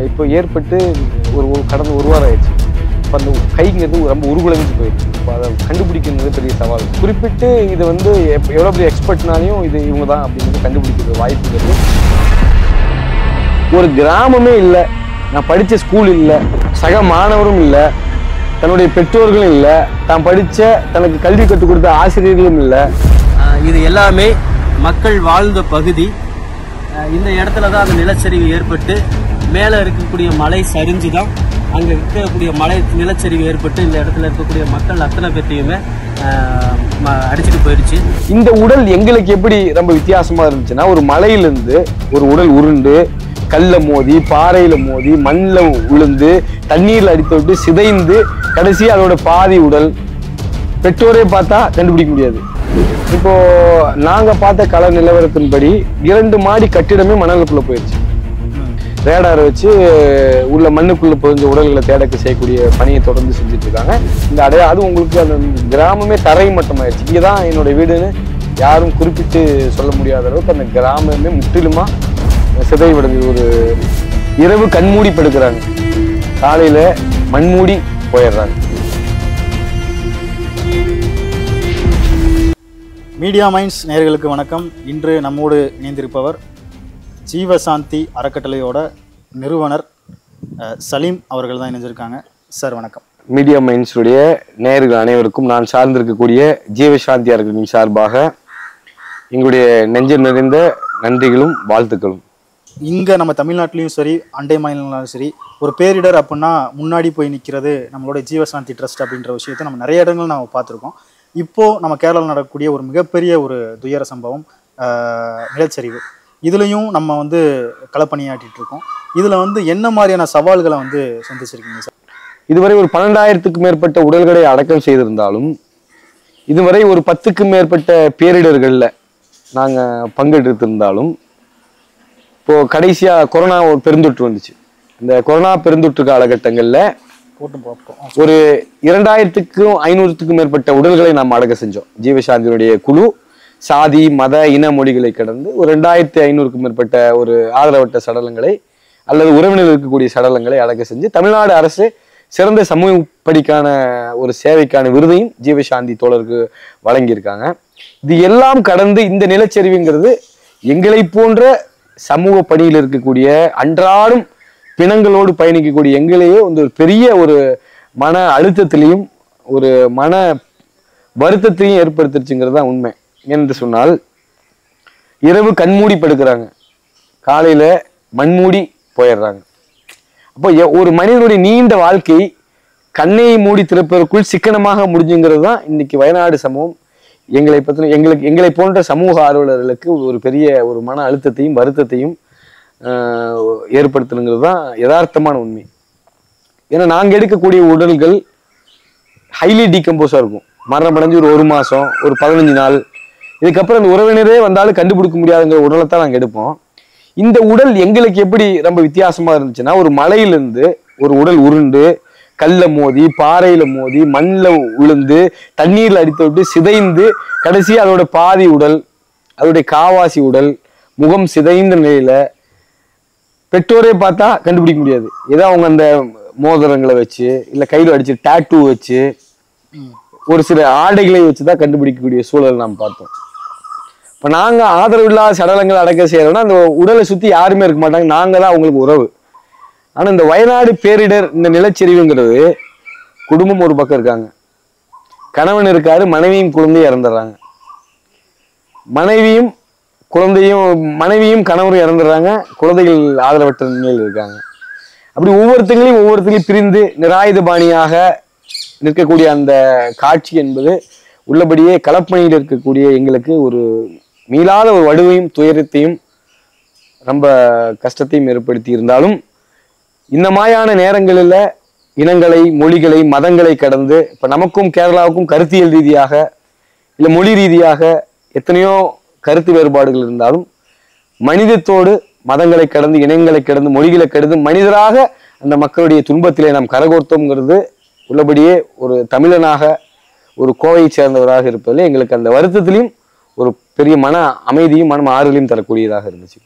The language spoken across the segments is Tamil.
இப்போ ஏற்பட்டு கடந்த ஒரு வாரம் ஆயிடுச்சு. இப்போ அந்த கைங்கிறது ரொம்ப உருகுலைஞ்சு போயிடுச்சு. இப்போ அதை கண்டுபிடிக்கிறது பெரிய சவால். குறிப்பிட்டு இது எவ்வளோ பெரிய எக்ஸ்பர்ட்னாலையும் இது இவங்க தான் அப்படிங்கிறது கண்டுபிடிக்கிறது வாய்ப்புங்கிறது. ஒரு கிராமமே இல்லை, நான் படித்த ஸ்கூல் இல்லை, சக மாணவரும் இல்லை, தன்னுடைய பெற்றோர்களும் இல்லை, தான் படித்த தனக்கு கல்வி கற்றுக் கொடுத்த ஆசிரியர்களும் இல்லை. இது எல்லாமே மக்கள் வாழ்ந்த பகுதி. இந்த இடத்துல தான் அந்த நிலச்சரிவு ஏற்பட்டு மேலே இருக்கக்கூடிய மலை சரிஞ்சு தான் அங்கே இருக்கக்கூடிய நிலச்சரிவு ஏற்பட்டு இந்த இடத்துல இருக்கக்கூடிய மக்கள் அத்தனை பேர்த்தையுமே அடிச்சுட்டு போயிடுச்சு. இந்த உடல் எங்களுக்கு எப்படி ரொம்ப வித்தியாசமா இருந்துச்சுன்னா, ஒரு மலையிலிருந்து ஒரு உடல் உருண்டு கல்ல மோதி, பாறையில மோதி, மண்ணில் விழுந்து, தண்ணீர்ல அடித்து விட்டு சிதைந்து கடைசி அதோட பாதி உடல் பெற்றோரே பார்த்தா கண்டுபிடிக்க முடியாது. இப்போ நாங்க பார்த்த கள நிலவரத்தின்படி 2 மாடி கட்டிடமே மணலுக்குள்ள போயிடுச்சு. ரேடாரை வச்சு உள்ள மண்ணுக்குள்ள புரிஞ்ச உடல்களை தேடக்க செய்யக்கூடிய பணியை தொடர்ந்து செஞ்சுட்டு இருக்காங்க. இந்த அது உங்களுக்கு அந்த கிராமமே தரை மட்டமாயிடுச்சு. இங்கதான் என்னோட வீடுன்னு யாரும் குறிப்பிட்டு சொல்ல முடியாத அளவுக்கு அந்த கிராமமே முற்றிலுமா சிதைவடைஞ்சு ஒரு இரவு கண்மூடி படுக்கிறாங்க, காலையில மண்மூடி போயிடுறாங்க. மீடியா மைண்ட்ஸ் நேயர்களுக்கு வணக்கம். இன்று நம்மோடு இணைந்திருப்பவர் ஜீவசாந்தி அறக்கட்டளையோட நிறுவனர் சலீம் அவர்கள் தான் இணைஞ்சிருக்காங்க. சார் வணக்கம். மீடியா மைண்ட்ஸுடைய நேயர்கள் அனைவருக்கும் நான் சார்ந்திருக்கக்கூடிய ஜீவசாந்தி அறக்கட்டளையின் சார்பாக எங்களுடைய நெஞ்சு நிறைந்த நன்றிகளும் வாழ்த்துக்களும். இங்கே நம்ம தமிழ்நாட்டிலையும் சரி, அண்டை மாநிலங்களும் சரி, ஒரு பேரிடர் அப்படின்னா முன்னாடி போய் நிற்கிறது நம்மளோட ஜீவசாந்தி ட்ரஸ்ட் அப்படின்ற விஷயத்தை நம்ம நிறைய இடங்கள் நம்ம பார்த்துருக்கோம். இப்போது நம்ம கேரளாவில் நடக்கக்கூடிய ஒரு மிகப்பெரிய ஒரு துயர சம்பவம் நிலச்சரிவு. இதுலேயும் நம்ம களப்பணியாற்றிட்டு இருக்கோம். இதில் என்ன மாதிரியான சவால்களை சந்திச்சிருக்கீங்க சார்? இதுவரை ஒரு 12,000க்கும் மேற்பட்ட உடல்களை அடக்கம் செய்திருந்தாலும், இதுவரை ஒரு 10க்கும் மேற்பட்ட பேரிடர்களில் நாங்கள் பங்கெடுத்திருந்தாலும், இப்போ கடைசியா கொரோனா ஒரு பெருந்தொற்று வந்துச்சு. இந்த கொரோனா பெருந்தொற்று காலகட்டங்களில் ஒரு 2,500க்கும் மேற்பட்ட உடல்களை நாம் அடக்க செஞ்சோம். ஜீவசாந்தியினுடைய குழு சாதி மத இன மொழிகளை கடந்து ஒரு 2,500க்கும் மேற்பட்ட ஒரு ஆதரவற்ற சடலங்களை அல்லது உறவினர் இருக்கக்கூடிய சடலங்களை அடக்க செஞ்சு தமிழ்நாடு அரசு சிறந்த சமூக படிக்கான ஒரு சேவைக்கான விருதையும் ஜீவசாந்தி தோழருக்கு வழங்கியிருக்காங்க. இது எல்லாம் கடந்து இந்த நிலச்சரிவுங்கிறது எங்களை போன்ற சமூக பணியில் இருக்கக்கூடிய அன்றாடும் பிணங்களோடு பயணிக்கக்கூடிய எங்களையே ஒரு பெரிய ஒரு மன அழுத்தத்திலையும் ஒரு மன வருத்தத்தையும் ஏற்படுத்திருச்சுங்கிறது தான் உண்மை. என்று சொன்னால், இரவு கண்மூடி படுக்கிறாங்க, காலையில மண்மூடி போயிடுறாங்க. அப்போ ஒரு மனிதனுடைய நீண்ட வாழ்க்கை கண்ணை மூடி திறப்பதற்குள் சிக்கனமாக முடிஞ்சுங்கிறது தான் இன்னைக்கு வயநாடு சமூகம் எங்களை போன்ற சமூக ஆர்வலர்களுக்கு ஒரு பெரிய ஒரு மன அழுத்தத்தையும் வருத்தத்தையும் ஏற்படுத்தணுங்கிறது தான் யதார்த்தமான உண்மை. ஏன்னா நாங்கள் எடுக்கக்கூடிய உடல்கள் ஹைலி டீகம்போஸாக இருக்கும். மரணம் அடைஞ்சு ஒரு மாதம், ஒரு 15 நாள், இதுக்கப்புறம் அந்த உறவினரே வந்தாலும் கண்டுபிடிக்க முடியாதுங்கிற உடலை தான் நாங்கள் எடுப்போம். இந்த உடல் எங்களுக்கு எப்படி ரொம்ப வித்தியாசமாக இருந்துச்சுன்னா, ஒரு மலையிலிருந்து ஒரு உடல் உருண்டு கல்ல மோதி, பாறையில மோதி, மண்ணில் விழுந்து, தண்ணீர்ல அடித்து விட்டு சிதைந்து கடைசி அதோட பாதி உடல், அதோடைய காவாசி உடல், முகம் சிதைந்த நிலையில பெற்றோரே பார்த்தா கண்டுபிடிக்க முடியாது. ஏதோ அவங்க அந்த மோதிரங்களை வச்சு இல்ல கையில அடிச்சு டாட்டூ வச்சு ஒரு சில ஆடைகளை வச்சுதான் கண்டுபிடிக்கக்கூடிய சூழல் நாம் பார்த்தோம். இப்ப நாங்க ஆதரவு இல்லாத சடலங்களை அடக்க செய்யறோம்னா அந்த உடலை சுத்தி யாருமே இருக்க மாட்டாங்க, நாங்க தான் அவங்களுக்கு உறவு. ஆனா இந்த வயநாடு பேரிடர், இந்த நிலச்சரிவுங்கிறது குடும்பம் ஒரு பக்கம் இருக்காங்க, கணவன் இருக்காரு, மனைவியும் குழந்தையும் இறந்துடுறாங்க, மனைவியும் கணவரும் இறந்துடுறாங்க, குழந்தைகள் ஆதரவற்ற நிலையில் இருக்காங்க. அப்படி ஒவ்வொருத்தங்களையும் பிரிந்து நிராயுதபாணியாக நிற்கக்கூடிய அந்த காட்சி என்பது உள்ளபடியே களப்பணியில் இருக்கக்கூடிய எங்களுக்கு ஒரு மீளாத ஒரு வடுவையும் துயரத்தையும் ரொம்ப கஷ்டத்தையும் ஏற்படுத்தி இருந்தாலும், இந்த மாதிரியான நேரங்களில் இனங்களை மொழிகளை மதங்களை கடந்து இப்ப நமக்கும் கேரளாவுக்கும் கருத்தியல் ரீதியாக இல்லை மொழி ரீதியாக எத்தனையோ கருத்து வேறுபாடுகள் இருந்தாலும், மனிதத்தோடு மதங்களை கடந்து இனங்களை கடந்து மொழிகளை கடந்து மனிதராக அந்த மக்களுடைய துன்பத்திலே நாம் கரகோர்த்தோம்ங்கிறது உள்ளபடியே ஒரு தமிழனாக ஒரு கோவையை சேர்ந்தவராக இருப்பதில் எங்களுக்கு அந்த வருத்தத்திலையும் ஒரு பெரிய மன அமைதியும் மன ஆறுதலையும் தரக்கூடியதாக இருந்துச்சு.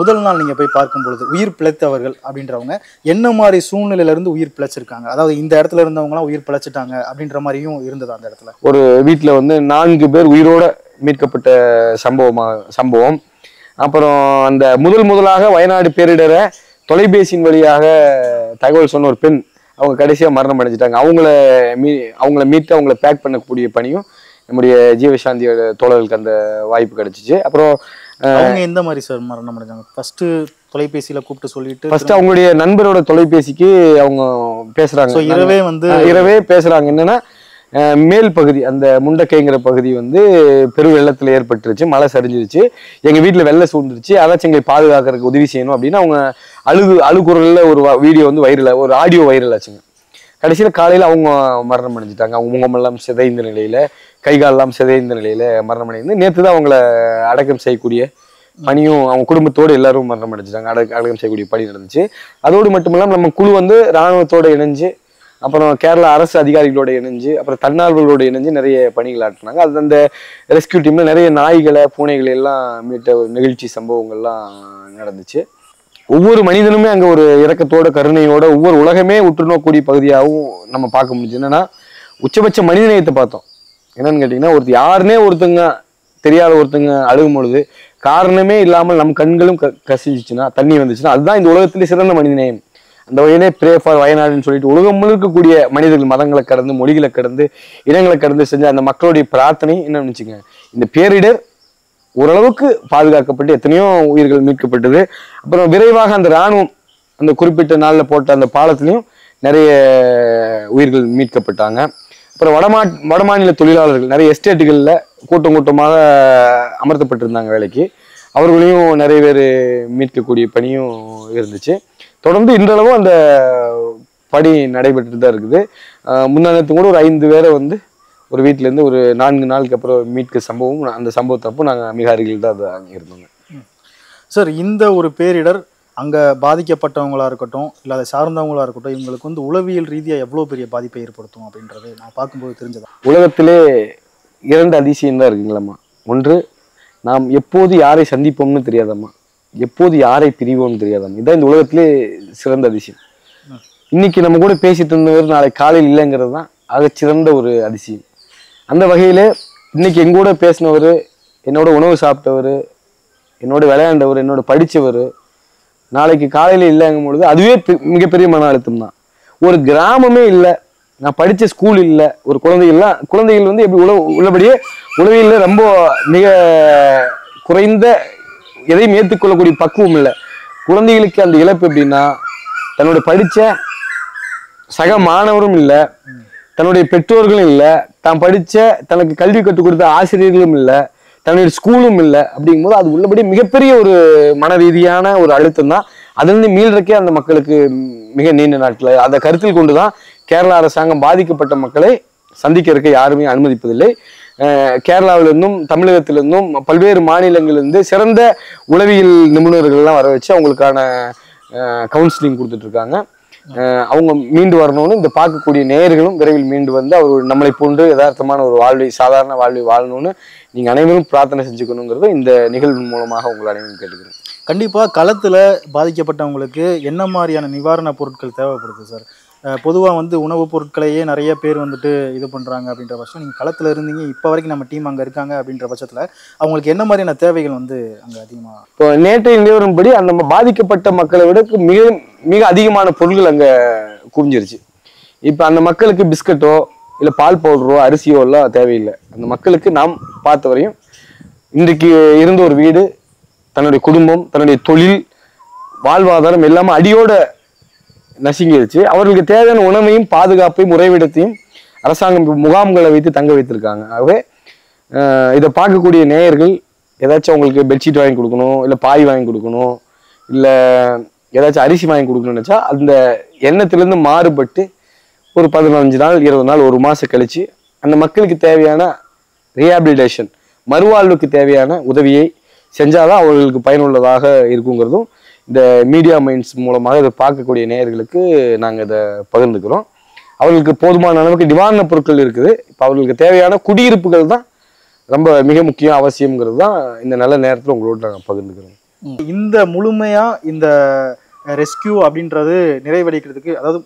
முதல் நாள் நீங்க போய் பார்க்கும் பொழுது உயிர் பிழைத்தவர்கள் அப்படின்றவங்க என்ன மாதிரி சூழ்நிலையில இருந்து உயிர் பிழைச்சிருக்காங்க, அதாவது இந்த இடத்துல இருந்தவங்கலாம் உயிர் பிழைச்சிட்டாங்க அப்படின்ற மாதிரியும் இருந்தது அந்த இடத்துல? ஒரு வீட்டுல வந்து 4 பேர் உயிரோட மீட்கப்பட்ட சம்பவம். அப்புறம் அந்த முதலாக வயநாடு பேரிடரை தொலைபேசியின் வழியாக தகவல் சொன்ன ஒரு பெண், அவங்க கடைசியா மரணம் அடைஞ்சிட்டாங்க. அவங்கள மீட்டு அவங்கள பேக் பண்ணக்கூடிய பணியும் நம்முடைய ஜீவசாந்தியோட தோழர்களுக்கு அந்த வாய்ப்பு கிடைச்சிச்சு. அப்புறம் அவங்க எந்த மாதிரி சார் மரணம் அடைஞ்சாங்க? ஃபர்ஸ்ட் தொலைபேசியில கூப்பிட்டு சொல்லிட்டு ஃபர்ஸ்ட் அவங்களுடைய நண்பரோட தொலைபேசிக்கு அவங்க பேசுறாங்க. இரவே பேசுறாங்க. என்னன்னா மேல் பகுதி அந்த முண்டக்கைங்கிற பகுதி வந்து பெரு வெள்ளத்துல ஏற்பட்டுருச்சு, மழை சரிஞ்சிருச்சு, எங்க வீட்டுல வெள்ளை சூழ்ந்துருச்சு, அதாச்சும் எங்களை பாதுகாக்கிறதுக்கு உதவி செய்யணும் அப்படின்னு அவங்க அழுகுரல்ல ஒரு வீடியோ வந்து ஒரு ஆடியோ வைரல் ஆச்சுங்க. கடைசியில காலையில அவங்க மரணம் அடைஞ்சிட்டாங்க. அவங்க முகமெல்லாம் சிதைந்த நிலையில, கைகாலெல்லாம் சிதைந்த நிலையில மரணம் அடைந்து நேற்று தான் அவங்கள அடக்கம் செய்யக்கூடிய பணியும் அவங்க குடும்பத்தோடு எல்லாரும் மரணம் அடைஞ்சிட்டாங்க. அடக்கம் செய்யக்கூடிய பணி நடந்துச்சு. அதோடு மட்டும் இல்லாமல் நம்ம குழு வந்து இராணுவத்தோட இணைஞ்சு, அப்புறம் கேரளா அரசு அதிகாரிகளோட இணைஞ்சு, அப்புறம் தன்னார்வலோட இணைஞ்சு நிறைய பணிகள் ஆற்றினாங்க. அது அந்த ரெஸ்கியூ டீம்ல நிறைய நாய்களை பூனைகளை எல்லாம் மீட்ட ஒரு நிகழ்ச்சி சம்பவங்கள்லாம் நடந்துச்சு. ஒவ்வொரு மனிதனுமே அங்க ஒரு இரக்கத்தோட கருணையோட ஒவ்வொரு உலகமே உற்று நோக்கக்கூடிய பகுதியாகவும் நம்ம பார்க்க முடிஞ்சு. என்னன்னா உச்சபட்ச மனிதநேயத்தை பார்த்தோம். என்னன்னு கேட்டீங்கன்னா யாருன்னே ஒருத்தங்க தெரியாத ஒருத்தங்க அழுகும் பொழுது காரணமே இல்லாமல் நம் கண்களும் கசிச்சுன்னா, தண்ணி வந்துச்சுன்னா, அதுதான் இந்த உலகத்திலே சிறந்த மனிதநேயம். அந்த வகையிலே ப்ரே ஃபார் வயநாடுன்னு சொல்லிட்டு உலகம் முழுக்கக்கூடிய மனிதர்கள் மதங்களை கடந்து, மொழிகளை கடந்து, இனங்களை கடந்து செஞ்ச அந்த மக்களுடைய பிரார்த்தனை என்ன நினைச்சுங்க, இந்த பேரிடர் ஓரளவுக்கு பாதுகாக்கப்பட்டு எத்தனையோ உயிர்கள் மீட்கப்பட்டது. அப்புறம் விரைவாக அந்த இராணுவம் அந்த குறிப்பிட்ட நாளில் போட்ட அந்த பாலத்திலையும் நிறைய உயிர்கள் மீட்கப்பட்டாங்க. அப்புறம் வடமாநில தொழிலாளர்கள் நிறைய எஸ்டேட்டுகளில் கூட்டமாக அமர்த்தப்பட்டிருந்தாங்க வேலைக்கு, அவர்களையும் நிறைய பேர் மீட்கக்கூடிய பணியும் இருந்துச்சு. தொடர்ந்து இன்றளவும் அந்த பணி நடைபெற்று தான் இருக்குது. முன்னாடி கூட ஒரு 5 பேரை வந்து ஒரு வீட்டிலேருந்து ஒரு 4 நாளுக்கு அப்புறம் மீட்க சம்பவம், அந்த சம்பவத்தப்போ நாங்கள் மிக அருகில் தான் அங்கே இருந்தோங்க. சார், இந்த ஒரு பேரிடர் அங்கே பாதிக்கப்பட்டவங்களா இருக்கட்டும் இல்லை அதை சார்ந்தவங்களா இருக்கட்டும், இவங்களுக்கு வந்து உளவியல் ரீதியாக எவ்வளோ பெரிய பாதிப்பை ஏற்படுத்தும் அப்படின்றது நான் பார்க்கும்போது தெரிஞ்சதான். உலகத்திலே 2 அதிசயம் தான் இருக்குங்களாம்மா. ஒன்று, நாம் எப்போது யாரை சந்திப்போம்னு தெரியாதம்மா, எப்போது யாரை பிரிவோம்னு தெரியாதம்மா. இதான் இந்த உலகத்திலே சிறந்த அதிசயம். இன்னைக்கு நம்ம கூட பேசிட்டு இருந்தவர் நாளை காலையில் இல்லைங்கிறது தான் சிறந்த ஒரு அதிசயம். அந்த வகையில் இன்னைக்கு எங்கூட பேசினவர், என்னோட உணவு சாப்பிட்டவர், என்னோட விளையாண்டவர், என்னோட படித்தவர் நாளைக்கு காலையில் இல்லைங்கும் பொழுது அதுவே மிகப்பெரிய மன அழுத்தம் தான். ஒரு கிராமமே இல்லை, நான் படித்த ஸ்கூல் இல்லை, ஒரு குழந்தைகள் வந்து எப்படி உள்ளபடியே உளவியலில் ரொம்ப மிக குறைந்த எதையும் ஏற்றுக்கொள்ளக்கூடிய பக்குவம் இல்லை. குழந்தைகளுக்கு அந்த இழப்பு எப்படின்னா, தன்னுடைய படித்த சக மாணவரும் இல்லை, தன்னுடைய பெற்றோர்களும் இல்லை, தான் படித்த தனக்கு கல்வி கற்றுக் கொடுத்த ஆசிரியர்களும் இல்லை, தன்னுடைய ஸ்கூலும் இல்லை. அப்படிங்கும்போது அது உள்ளபடி மிகப்பெரிய ஒரு மன ரீதியான ஒரு அழுத்தம் தான். அதுலேருந்து மீள்றக்கே அந்த மக்களுக்கு மிக நீண்ட நாட்கள். அதை கருத்தில் கொண்டுதான் கேரளா அரசாங்கம் பாதிக்கப்பட்ட மக்களை சந்திக்கிறதுக்கு யாருமே அனுமதிப்பதில்லை. கேரளாவிலிருந்தும் தமிழகத்திலிருந்தும் பல்வேறு மாநிலங்களிலிருந்து சிறந்த உளவியல் நிபுணர்கள்லாம் வர வச்சு அவங்களுக்கான கவுன்சிலிங் கொடுத்துட்டு இருக்காங்க. அவங்க மீண்டு வரணும்னு இந்த பார்க்கக்கூடிய நேயர்களும் விரைவில் மீண்டு வந்து அவர் நம்மளை போன்று யதார்த்தமான ஒரு வாழ்வை, சாதாரண வாழ்வை வாழணும்னு நீங்க அனைவரும் பிரார்த்தனை செஞ்சுக்கணுங்கிறத இந்த நிகழ்வு மூலமாக உங்களை அனைவரும் கேட்டுக்கிறேன். கண்டிப்பா களத்துல பாதிக்கப்பட்டவங்களுக்கு என்ன மாதிரியான நிவாரண பொருட்கள் தேவைப்படுது சார்? பொதுவாக வந்து உணவுப் பொருட்களையே நிறைய பேர் வந்துட்டு இது பண்ணுறாங்க அப்படின்ற பட்சம், நீங்கள் களத்தில் இருந்தீங்க, இப்போ வரைக்கும் நம்ம டீம் அங்கே இருக்காங்க அப்படின்ற பட்சத்தில் அவங்களுக்கு என்ன மாதிரியான தேவைகள் வந்து அங்கே அதிகமாக? இப்போ நேற்றைய நிலவரப்படி அந்த பாதிக்கப்பட்ட மக்களை விட மிக மிக அதிகமான பொருட்கள் அங்கே குவிஞ்சிருச்சு. இப்போ அந்த மக்களுக்கு பிஸ்கட்டோ இல்லை பால் பவுடரோ அரிசியோ எல்லாம் தேவையில்லை. அந்த மக்களுக்கு நாம் பார்த்த வரையும் இன்றைக்கு இருந்த ஒரு வீடு, தன்னுடைய குடும்பம், தன்னுடைய தொழில், வாழ்வாதாரம் எல்லாமே அடியோட நசுங்கிடுச்சு. அவர்களுக்கு தேவையான உணவையும் பாதுகாப்பையும் உறைவிடத்தையும் அரசாங்கம் முகாம்களை வைத்து தங்க வைத்திருக்காங்க. ஆகவே இதை பார்க்கக்கூடிய நேயர்கள் ஏதாச்சும் அவங்களுக்கு பெட்ஷீட் வாங்கி கொடுக்கணும், இல்லை பாய் வாங்கி கொடுக்கணும், இல்லை ஏதாச்சும் அரிசி வாங்கி கொடுக்கணும்னு நினச்சா அந்த எண்ணத்திலேருந்து மாறுபட்டு ஒரு 15 நாள் 20 நாள் 1 மாதம் கழிச்சு அந்த மக்களுக்கு தேவையான ரீஹாபிலிட்டேஷன், மறுவாழ்வுக்கு தேவையான உதவியை செஞ்சாதான் அவர்களுக்கு பயனுள்ளதாக இருக்குங்கிறதும் இந்த மீடியா மைண்ட்ஸ் மூலமாக இதை பார்க்கக்கூடிய நேயர்களுக்கு நாங்கள் இதை பகிர்ந்துக்கிறோம். அவர்களுக்கு போதுமான அளவுக்கு நிவாரணப் பொருட்கள் இருக்குது. இப்போ அவர்களுக்கு தேவையான குடியிருப்புகள் தான் ரொம்ப மிக முக்கியம், அவசியங்கிறது தான் இந்த நல்ல நேரத்தில் உங்களோட நாங்கள் பகிர்ந்துக்கிறோம். இந்த முழுமையா இந்த ரெஸ்கியூ அப்படின்றது நிறைவடைக்கிறதுக்கு, அதாவது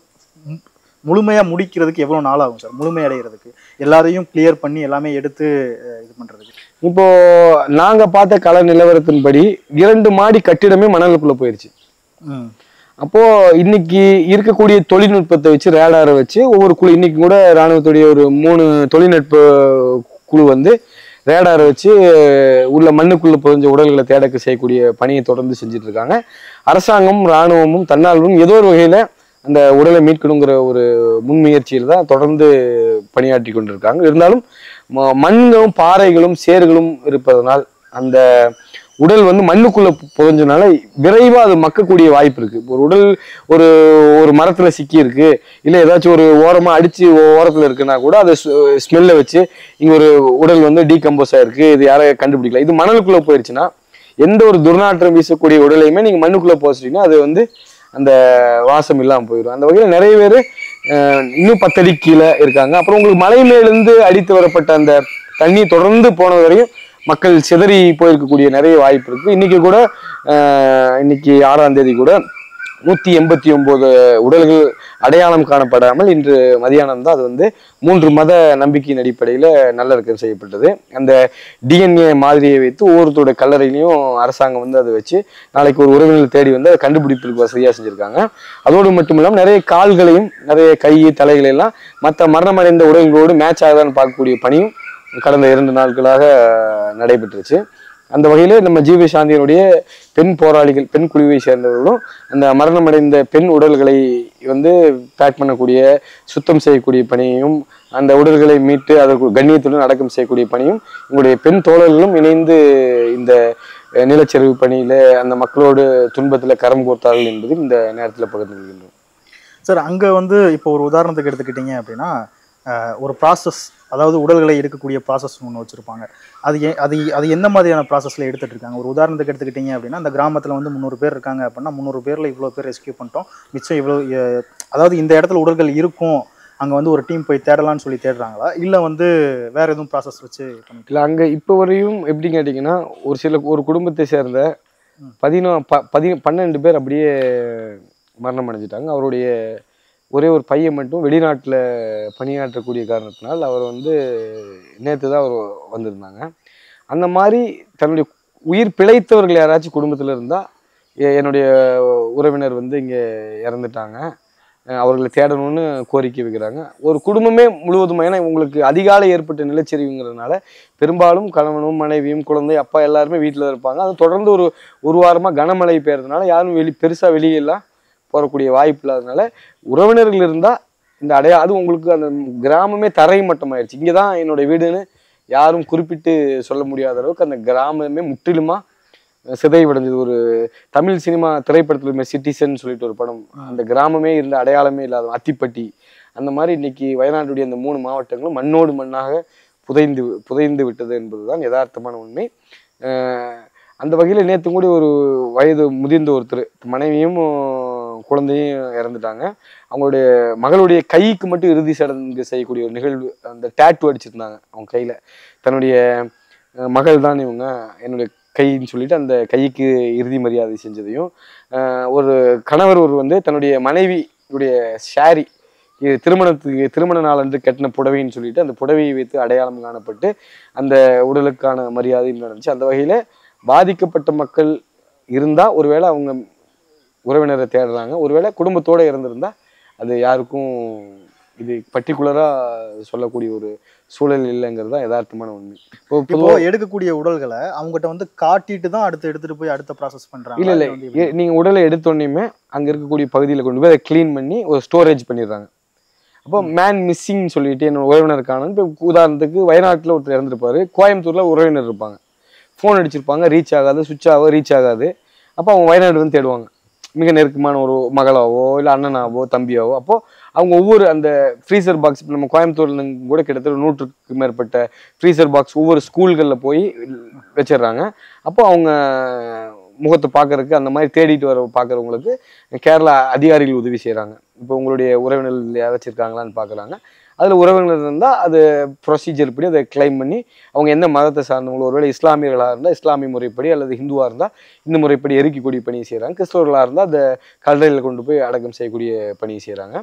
முழுமையா முடிக்கிறதுக்கு எவ்வளவு நாள் ஆகும் சார்? முழுமையடைகிறதுக்கு எல்லாரையும் கிளியர் பண்ணி எல்லாமே எடுத்து இது பண்றதுக்கு. இப்போ நாங்க பார்த்த கள நிலவரத்தின்படி 2 மாடி கட்டிடமே மணலுக்குள்ள போயிருச்சு. அப்போ இன்னைக்கு இருக்கக்கூடிய தொழில்நுட்பத்தை வச்சு, ரேடாரை வச்சு ஒவ்வொரு குழு, இன்னைக்கு கூட ராணுவத்துடைய ஒரு 3 தொழில்நுட்ப குழு வந்து ரேடாரை வச்சு உள்ள மண்ணுக்குள்ள புதைஞ்ச உடல்களை தேடக்கு செய்யக்கூடிய பணியை தொடர்ந்து செஞ்சுட்டு இருக்காங்க. அரசாங்கமும் இராணுவமும் தன்னாலும் ஏதோ ஒரு வகையில அந்த உடலை மீட்கணுங்கிற ஒரு முன்முயற்சியில் தான் தொடர்ந்து பணியாற்றி கொண்டிருக்காங்க. இருந்தாலும் மண்களும் பாறைகளும் சேர்களும் இருப்பதனால் அந்த உடல் வந்து மண்ணுக்குள்ள புதைஞ்சனால விரைவா அது மக்கக்கூடிய வாய்ப்பு இருக்கு. ஒரு உடல் ஒரு ஒரு மரத்துல சிக்கி இருக்கு, இல்ல ஏதாச்சும் ஒரு ஓரமா அடிச்சு ஓரத்துல இருக்குன்னா கூட அதை ஸ்மெல்ல வச்சு இங்க ஒரு உடல் வந்து டீகம்போஸ் ஆயிருக்கு, இது யாரையும் கண்டுபிடிக்கல. இது மணலுக்குள்ள போயிருச்சுன்னா எந்த ஒரு துர்நாற்றம் வீசக்கூடிய உடலையுமே நீங்க மண்ணுக்குள்ள போச்சிட்டீங்கன்னா அது வந்து அந்த வாசம் இல்லாமல் போயிடும். அந்த வகையில் நிறைய பேர் இன்னும் 10 அடி கீழே இருக்காங்க. அப்புறம் உங்களுக்கு மலை மேலிருந்து அடித்து வரப்பட்ட அந்த தண்ணி தொடர்ந்து போனது வரையும் மக்கள் சிதறி போயிருக்கக்கூடிய நிறைய வாய்ப்பு இருக்கு. இன்னைக்கு கூட இன்னைக்கு 6ஆம் தேதி கூட 189 உடல்கள் அடையாளம் காணப்படாமல் இன்று மதியானம் தான் அது வந்து 3 மத நம்பிக்கையின் அடிப்படையில் நல்லடக்கம் செய்யப்பட்டது. அந்த டிஎன்ஏ மாதிரியை வைத்து ஒவ்வொருத்தோட கல்லறையிலையும் அரசாங்கம் வந்து அதை வச்சு நாளைக்கு ஒரு உறவினர்கள் தேடி வந்து அதை கண்டுபிடிப்பிற்கு வசதியாக செஞ்சுருக்காங்க. அதோடு மட்டும் இல்லாமல் நிறைய கால்களையும் நிறைய கை தலைகளையெல்லாம் மற்ற மரணமடைந்த உடல்களோடு மேட்ச் ஆகுதான்னு பார்க்கக்கூடிய பணியும் கடந்த 2 நாட்களாக நடைபெற்றுச்சு. அந்த வகையில நம்ம ஜீவ சாந்தியினுடைய பெண் போராளிகள், பெண் குழுவை சேர்ந்தவர்களும் அந்த மரணமடைந்த பெண் உடல்களை வந்து பேக் பண்ணக்கூடிய, சுத்தம் செய்யக்கூடிய பணியையும், அந்த உடல்களை மீட்டு அதற்கு கண்ணியத்துடன் அடக்கம் செய்யக்கூடிய பணியும் உங்களுடைய பெண் தோழர்களும் இணைந்து இந்த நிலச்சரிவு பணியில அந்த மக்களோடு துன்பத்துல கரம் கோர்த்தார்கள் என்பது இந்த நேரத்தில் பகிர்ந்து கொள்கின்றோம். சார், அங்க வந்து இப்போ ஒரு உதாரணத்துக்கு எடுத்துக்கிட்டீங்க அப்படின்னா, ஒரு ப்ராசஸ், அதாவது உடல்களை எடுக்கக்கூடிய ப்ராசஸ் ஒன்று வச்சுருப்பாங்க. அது எந்த மாதிரியான ப்ராசஸில் எடுத்துகிட்டு இருக்காங்க? ஒரு உதாரணத்துக்கு எடுத்துக்கிட்டிங்க அப்படின்னா, அந்த கிராமத்தில் வந்து 300 பேர் இருக்காங்க அப்படின்னா 300 பேரில் இவ்வளோ பேர் ரெஸ்கியூ பண்ணிட்டோம், மிச்சம் இவ்வளோ, அதாவது இந்த இடத்துல உடல்கள் இருக்கும், அங்கே வந்து ஒரு டீம் போய் தேடலான்னு சொல்லி தேடுறாங்களா, இல்லை வந்து வேறு எதுவும் ப்ராசஸ் வச்சு இல்லை? அங்கே இப்போ வரையும் எப்படி கேட்டிங்கன்னா, ஒரு குடும்பத்தை சேர்ந்த 12 பேர் அப்படியே மரணம் அடைஞ்சிட்டாங்க. அவருடைய ஒரே ஒரு பையன் மட்டும் வெளிநாட்டில் பணியாற்றக்கூடிய காரணத்தினால் அவர் வந்து நேற்று தான் அவர் வந்திருந்தாங்க. அந்த மாதிரி தன்னுடைய உயிர் பிழைத்தவர்கள் யாராச்சும் குடும்பத்தில் இருந்தால், என்னுடைய உறவினர் வந்து இங்கே இறந்துட்டாங்க, அவர்களை தேடணும்னு கோரிக்கை வைக்கிறாங்க. ஒரு குடும்பமே முழுவதும், ஏன்னா உங்களுக்கு அதிகாலை ஏற்பட்ட நிலச்சரிவுங்கிறதுனால பெரும்பாலும் கணவனும் மனைவியும் குழந்தை அப்பா எல்லாருமே வீட்டில் இருப்பாங்க. அது தொடர்ந்து ஒரு வாரமாக கனமழை பெய்யறதுனால யாரும் பெருசாக வெளியெல்லாம் போகக்கூடிய வாய்ப்பு இல்லாததுனால உறவினர்கள் இருந்தால் இந்த அது உங்களுக்கு அந்த கிராமமே தரை மட்டம் ஆயிடுச்சு. இங்கே தான் என்னுடைய வீடுன்னு யாரும் குறிப்பிட்டு சொல்ல முடியாத அளவுக்கு அந்த கிராமமே முற்றிலுமாக சிதைவடைஞ்சது. ஒரு தமிழ் சினிமா திரைப்படத்தில் சிட்டிசன் சொல்லிட்டு ஒரு படம், அந்த கிராமமே இருந்த அடையாளமே இல்லாத அத்திப்பட்டி, அந்த மாதிரி இன்னைக்கு வயநாட்டுடைய அந்த 3 மாவட்டங்களும் மண்ணோடு மண்ணாக புதைந்து விட்டது என்பதுதான் யதார்த்தமான உண்மை. அந்த வகையில் நேற்று கூட ஒரு வயது முதிர்ந்த ஒருத்தர் மனைவியும் குழந்தையும் இறந்துட்டாங்க. அவங்களுடைய மகளுடைய கைக்கு மட்டும் இறுதி சடங்கு செய்யக்கூடிய ஒரு நிகழ்வு, அந்த டேட்டு அடிச்சிருந்தாங்க அவங்க கையில். தன்னுடைய மகள் தான் இவங்க, என்னுடைய கைன்னு சொல்லிட்டு அந்த கைக்கு இறுதி மரியாதை செஞ்சதையும், ஒரு கணவர் வந்து தன்னுடைய மனைவியுடைய ஷாரி திருமண நாள் அன்று கட்டின புடவைன்னு சொல்லிட்டு அந்த புடவையை வைத்து அடையாளம் காணப்பட்டு அந்த உடலுக்கான மரியாதையும் நடந்துச்சு. அந்த வகையில் பாதிக்கப்பட்ட மக்கள் இருந்தால் ஒருவேளை அவங்க உறவினரை தேடுறாங்க, ஒருவேளை குடும்பத்தோடு இறந்துருந்தா அது யாருக்கும் இது பர்டிகுலராக சொல்லக்கூடிய ஒரு சூழல் இல்லைங்கிறது தான் யதார்த்தமான உண்மை. இப்போ எடுக்கக்கூடிய உடல்களை அவங்ககிட்ட வந்து காட்டிட்டு தான் எடுத்துட்டு போய் அடுத்த ப்ராசஸ் பண்றாங்க. இல்லை, நீங்கள் உடலை எடுத்தோடனேயுமே அங்கே இருக்கக்கூடிய பகுதியில் கொண்டு போய் அதை க்ளீன் பண்ணி ஒரு ஸ்டோரேஜ் பண்ணிடுறாங்க. அப்போ மேன் மிஸ்ஸிங் சொல்லிட்டு என்னோட உறவினருக்கான, இப்போ உதாரணத்துக்கு வயநாட்டில் ஒருத்தர் இறந்துருப்பாரு, கோயம்புத்தூரில் உறவினர் இருப்பாங்க, ஃபோன் அடிச்சிருப்பாங்க, ரீச் ஆகாது, சுவிட்ச் ஆக ரீச் ஆகாது. அப்போ அவங்க வயநாடு வந்து தேடுவாங்க, மிக நெருக்கமான ஒரு மகளாவோ இல்லை அண்ணனாவோ தம்பியாவோ. அப்போது அவங்க ஒவ்வொரு அந்த ஃப்ரீசர் பாக்ஸ், நம்ம கோயம்புத்தூர்ல கூட கிட்டத்தட்ட 100க்கும் மேற்பட்ட ஃப்ரீசர் பாக்ஸ் ஒவ்வொரு ஸ்கூல்களில் போய் வச்சிடுறாங்க. அப்போ அவங்க முகத்தை பார்க்கறதுக்கு அந்த மாதிரி தேடிட்டு பார்க்குறவங்களுக்கு கேரளா அதிகாரிகள் உதவி செய்கிறாங்க. இப்போ உங்களுடைய உறவினர்கள் யாராச்சும் இருக்காங்களான்னு பார்க்குறாங்க. அதில் உறவினர் இருந்தால் அது ப்ரொசீஜர் படி அதை கிளைம் பண்ணி அவங்க எந்த மதத்தை சார்ந்தவங்களோ, ஒருவேளை இஸ்லாமியர்களாக இருந்தால் இஸ்லாமிய முறைப்படி, அல்லது ஹிந்துவாக இருந்தால் இந்த முறைப்படி எரிக்கக்கூடிய பணியை செய்கிறாங்க. கிறிஸ்தவர்களாக இருந்தால் அதை கல்லறையில் கொண்டு போய் அடக்கம் செய்யக்கூடிய பணியை செய்கிறாங்க.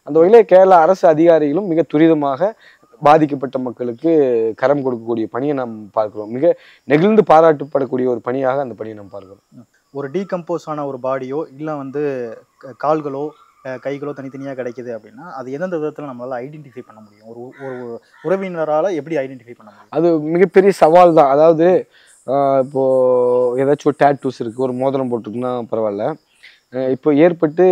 அந்த வகையில் கேரளா அரசு அதிகாரிகளும் மிக துரிதமாக பாதிக்கப்பட்ட மக்களுக்கு கரம் கொடுக்கக்கூடிய பணியை நாம் பார்க்கிறோம். மிக நெகிழ்ந்து பாராட்டப்படக்கூடிய ஒரு பணியாக அந்த பணியை நாம் பார்க்கிறோம். ஒரு டீகம்போஸ் ஆன ஒரு பாடியோ இல்லை வந்து கால்களோ கைகளோ தனித்தனியாக கிடைக்குது அப்படின்னா அது எந்தெந்த விதத்தில் நம்மளால் ஐடென்டிஃபை பண்ண முடியும்? ஒரு ஒரு உறவினரால் எப்படி ஐடென்டிஃபை பண்ண முடியும்? அது மிகப்பெரிய சவால் தான். அதாவது இப்போது ஏதாச்சும் ஒரு டேட்டூஸ் இருக்குது, ஒரு மோதிரம் போட்டுருக்குன்னா பரவாயில்ல. இப்போ ஏற்பட்டு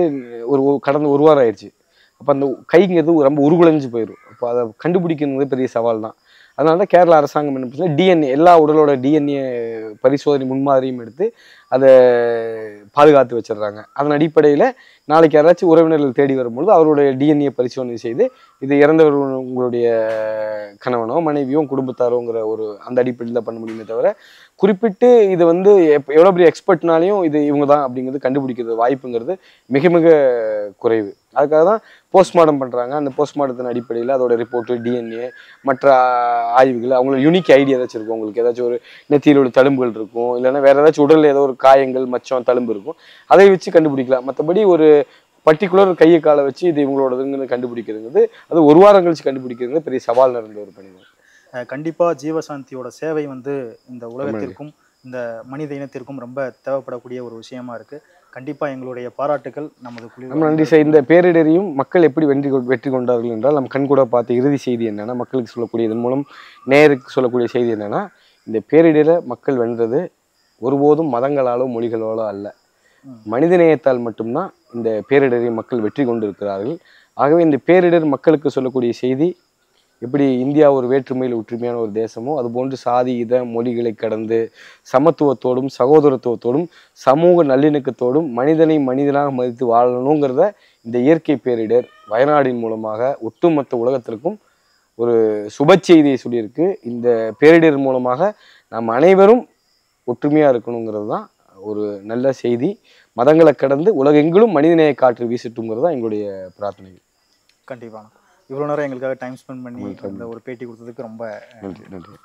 கடந்த ஒரு வாரம் ஆயிடுச்சு. அப்போ அந்த கைங்கிறது ரொம்ப உருகுலைஞ்சு போயிடும். அப்போ அதை கண்டுபிடிக்கிறது பெரிய சவால் தான். அதனால தான் கேரளா அரசாங்கம் என்ன பண்ணுச்சுன்னா டிஎன்ஏ, எல்லா உடலோட டிஎன்ஏ பரிசோதனை முன்மாதிரியும் எடுத்து அதை பாதுகாத்து வச்சிடுறாங்க. அதன் அடிப்படையில் நாளைக்கு யாராச்சும் உறவினர்கள் தேடி வரும்பொழுது அவருடைய டிஎன்ஏ பரிசோதனை செய்து இது இறந்தவர் உங்களுடைய கணவனோ மனைவியோ குடும்பத்தாரோங்கிற ஒரு அந்த அடிப்படையில் தான் பண்ண முடியுமே தவிர, குறிப்பிட்டு இது வந்து எவ்வளோ பெரிய எக்ஸ்பர்ட்னாலையும் இது இவங்க தான் அப்படிங்கிறது கண்டுபிடிக்கிறது வாய்ப்புங்கிறது மிக மிக குறைவு. அதுக்காக தான் போஸ்ட்மார்ட்டம் பண்ணுறாங்க. அந்த போஸ்ட்மார்ட்டத்தின் அடிப்படையில் அதோட ரிப்போர்ட்டு, டிஎன்ஏ, மற்ற ஆய்வுகள், அவங்களோட யூனிக் ஐடியா ஏதாச்சும் இருக்கும். உங்களுக்கு ஏதாச்சும் ஒரு நெத்தியில் உள்ள தழும்புகள் இருக்கும், இல்லைன்னா வேறு ஏதாச்சும் உடலில் ஏதோ ஒரு காயங்கள், மச்சம், தழும்பு இருக்கும். அதை வச்சு கண்டுபிடிக்கலாம். மற்றபடி ஒரு பர்டிகுலர் கையை காலை வச்சு இது இவங்களோடதுன்னு கண்டுபிடிக்கிறதுங்கிறது, அது ஒரு வாரம் கழிச்சு கண்டுபிடிக்கிறது பெரிய சவால் நிறைந்த ஒரு பணி தான். கண்டிப்பாக ஜீவசாந்தியோட சேவை வந்து இந்த உலகத்திற்கும் இந்த மனித இனத்திற்கும் ரொம்ப தேவைப்படக்கூடிய ஒரு விஷயமா இருக்கு. கண்டிப்பா எங்களுடைய பாராட்டுகள் நமது குழு. நன்றி சார். இந்த பேரிடரையும் மக்கள் எப்படி வெற்றி கொண்டார்கள் என்றால், நம்ம கண்கூட பார்த்த இறுதி செய்தி என்னன்னா, மக்களுக்கு சொல்லக்கூடிய இதன் மூலம் நேருக்கு சொல்லக்கூடிய செய்தி என்னன்னா, இந்த பேரிடரை மக்கள் வென்றது ஒருபோதும் மதங்களாலோ மொழிகளாலோ அல்ல, மனிதநேயத்தால் மட்டும்தான் இந்த பேரிடரை மக்கள் வெற்றி கொண்டு இருக்கிறார்கள். ஆகவே இந்த பேரிடர் மக்களுக்கு சொல்லக்கூடிய செய்தி, எப்படி இந்தியா ஒரு வேற்றுமையில் ஒற்றுமையான ஒரு தேசமோ அதுபோன்று சாதி இத மொழிகளை கடந்து சமத்துவத்தோடும் சகோதரத்துவத்தோடும் சமூக நல்லிணக்கத்தோடும் மனிதனை மனிதனாக மதித்து வாழணுங்கிறத இந்த இயற்கை பேரிடர் வயநாடின் மூலமாக ஒட்டுமொத்த உலகத்திற்கும் ஒரு சுப செய்தியை சொல்லியிருக்கு. இந்த பேரிடர் மூலமாக நாம் அனைவரும் ஒற்றுமையாக இருக்கணுங்கிறது தான் ஒரு நல்ல செய்தி. மதங்களை கடந்து உலகெங்கிலும் மனிதநேய காற்று வீசட்டுங்கிறது தான் எங்களுடைய பிரார்த்தனை. கண்டிப்பாக. இவ்வளோ நேரம் எங்களுக்காக டைம் ஸ்பெண்ட் பண்ணி இந்த ஒரு பேட்டி கொடுத்ததுக்கு ரொம்ப நன்றி.